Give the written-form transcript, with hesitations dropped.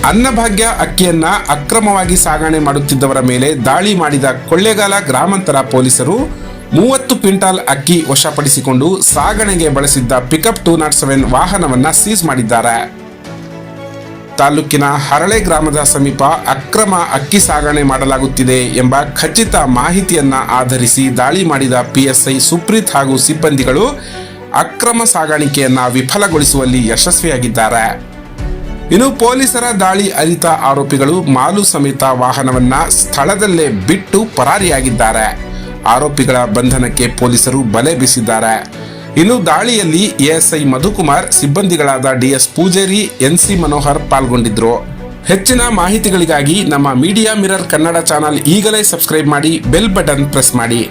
ಅನ್ನಭಾಗ್ಯ ಅಕ್ಕಿಯನ್ನ ಅಕ್ರಮವಾಗಿ ಸಾಗಣೆ ಮಾಡುತ್ತಿದ್ದವರ ಮೇಲೆ ದಾಳಿ ಮಾಡಿದ ಕೊಳ್ಳೇಗಾಲ ಗ್ರಾಮಾಂತರ ಪೊಲೀಸರು 30 ಕ್ವಿಂಟಾಲ್ ಅಕ್ಕಿ ವಶಪಡಿಸಿಕೊಂಡು ಸಾಗಣೆಗೆ ಬಳಸಿದ್ದ ಪಿಕಪ್ 207 ವಾಹನವನ್ನ ಸೀಸ್ ಮಾಡಿದ್ದಾರೆ. ತಾಲೂಕಿನ ಹರಳೆ ಗ್ರಾಮದ ಸಮೀಪ ಅಕ್ರಮ ಅಕ್ಕಿ ಸಾಗಣೆ ಮಾಡಲಾಗುತ್ತಿದೆ ಎಂಬ ಖಚಿತ ಮಾಹಿತಿಯನ್ನ ಆಧರಿಸಿ ದಾಳಿ ಮಾಡಿದ ಪಿಎಸ್ಐ ಸುಪ್ರೀತ್ ಹಾಗೂ ಸಿಬ್ಬಂದಿಗಳು ಅಕ್ರಮ ಸಾಗಾಣಿಕೆಯನ್ನ ವಿಫಲಗೊಳಿಸುವಲ್ಲಿ ಯಶಸ್ವಿಯಾಗಿದ್ದಾರೆ. ಇನ್ನು ಪೊಲೀಸರ ದಾಳಿ ಅರಿತ ಆರೋಪಿಗಳು ಮಾಲು ಸಮೇತ ವಾಹನವನ್ನ ಸ್ಥಳದಲ್ಲೇ ಬಿಟ್ಟು ಪರಾರಿಯಾಗಿದ್ದಾರೆ. ಆರೋಪಿಗಳ ಬಂಧನಕ್ಕೆ ಪೊಲೀಸರು ಬಲೆ ಬೀಸಿದ್ದಾರೆ. ಇನ್ನು ದಾಳಿಯಲ್ಲಿ ಎಎಸ್ಐ ಮಧುಕುಮಾರ್, ಸಿಬ್ಬಂದಿಗಳಾದ ಡಿಎಸ್ ಪೂಜೇರಿ, ಎನ್ಸಿ ಮನೋಹರ್ ಪಾಲ್ಗೊಂಡಿದ್ರು. ಹೆಚ್ಚಿನ ಮಾಹಿತಿಗಳಿಗಾಗಿ ನಮ್ಮ ಮೀಡಿಯಾ ಮಿರರ್ ಕನ್ನಡ ಚಾನೆಲ್ ಈಗಲೇ ಸಬ್ಸ್ಕ್ರೈಬ್ ಮಾಡಿ, ಬೆಲ್ ಬಟನ್ ಪ್ರೆಸ್ ಮಾಡಿ.